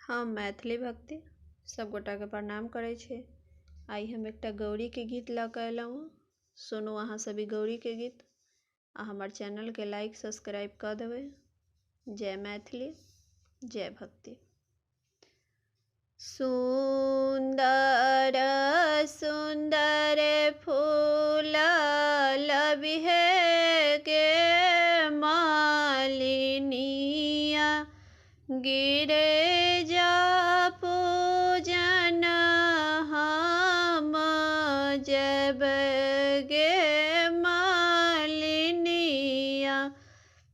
हम मैथिली भक्ति सब गोटा के प्रणाम करे छे। आई हम एकटा गौरी के गीत ल के अयलहुँ। सुनू अहाँ सभी गौरी के गीत आ हमार चैनल के लाइक सब्सक्राइब कर देवे। जय मैथिली, जय भक्ति। सुंदर सुंदर फूल लबिहे के मालिनिया, गिरे जा पूजन हम जब गे मालिनिया।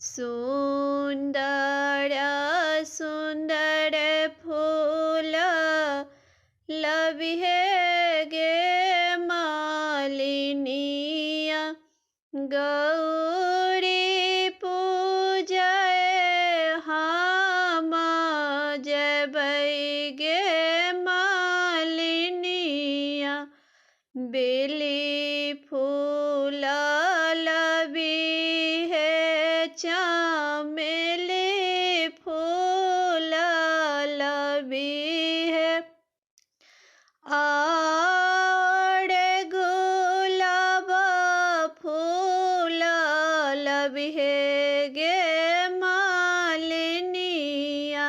सुंदर सुंदर फूल लबिहे गे मालिनिया, गौरी पूजय हम जबै गे मालिनिया। बेली फूल लबिहे चमेली फूल लबिहे, और गुलाब फूल लबिहे गे मालिनिया।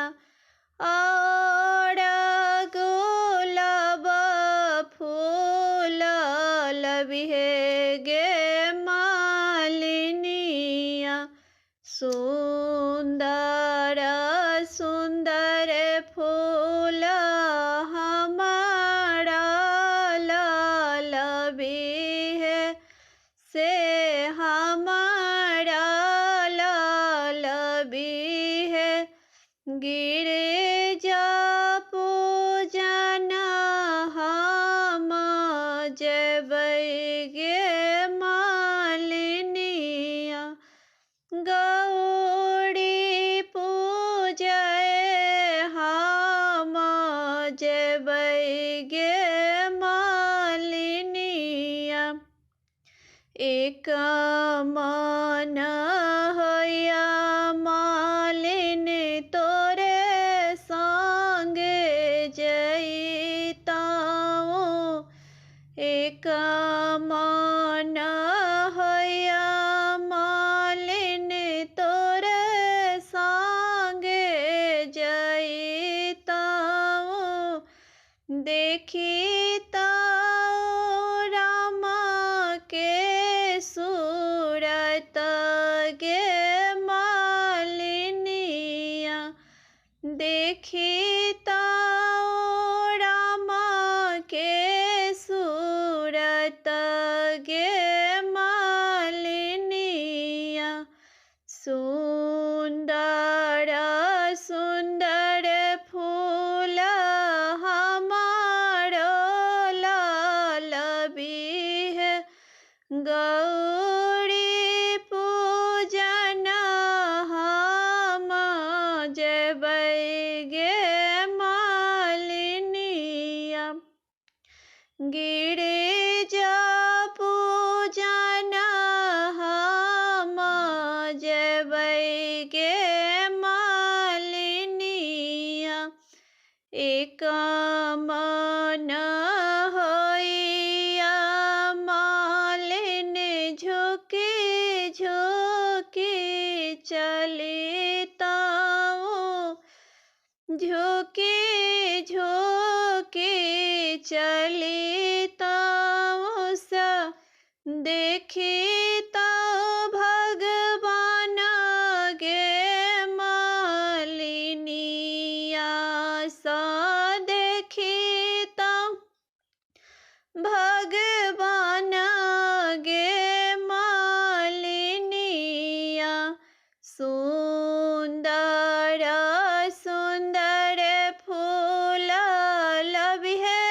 और गुलाब फूल लबिहे गे मालिनिया। सुंदर सुंदर फूल हमारा लबिहे, से हमारा लबिहे, गिरे जा पूजन हम जबै गे मालिनिया। गौरी पूजय हम जबै गे मालिनिया। एक मन होया मालिन तोरे संगे जइताऊँ, एक मन होया मालिन तोरे संगे जइताऊँ। देखी राम के सूरत गे मालिनिया, देखी राम के सूरत गे मालिनिया। सुंदर सुंदर फूल हमारो लबिहे, गौरी पूजन हम जबै गे मालिनिया। गिरे जा पूजन हम जबै गे मालिनिया। एक मन होइया मालिन झुकी झुकी चलिताऊँ, झुकी झुकी चलिताऊँ। सा देखी भगवान गे मालिनिया, सा देखी भगवान गे मालिनिया। सुंदर सुंदर फूल लबिहे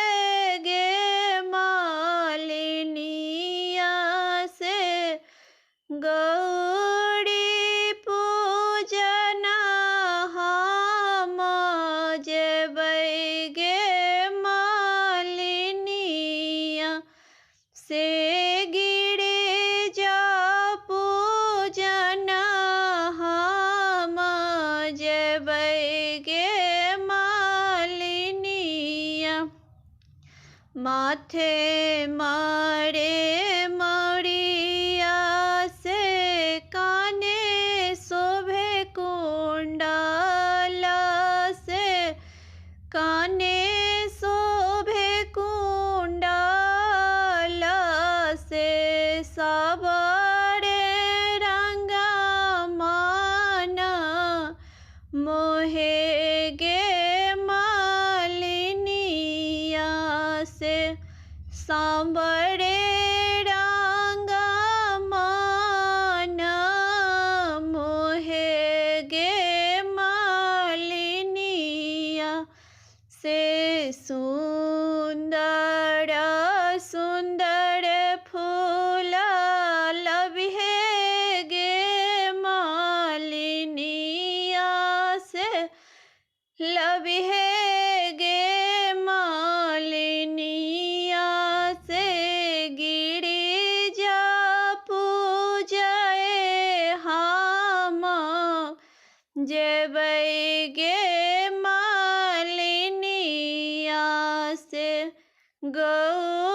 गे मालिनिया, से माथे मारे मौरिया से काने शोभे कुंडल से काने शोभे कुंडल से सबरे रंगा मान मोहे गे मालिनिया से सांबरे रंगा मान मोहे गे मालिनिया से सुंदर सुंदर फूल लबिहे गे मालिनिया से लबिहे गे मालिनिया से गिरिजा पूजए हम जेबै गे मालिनिया से गौ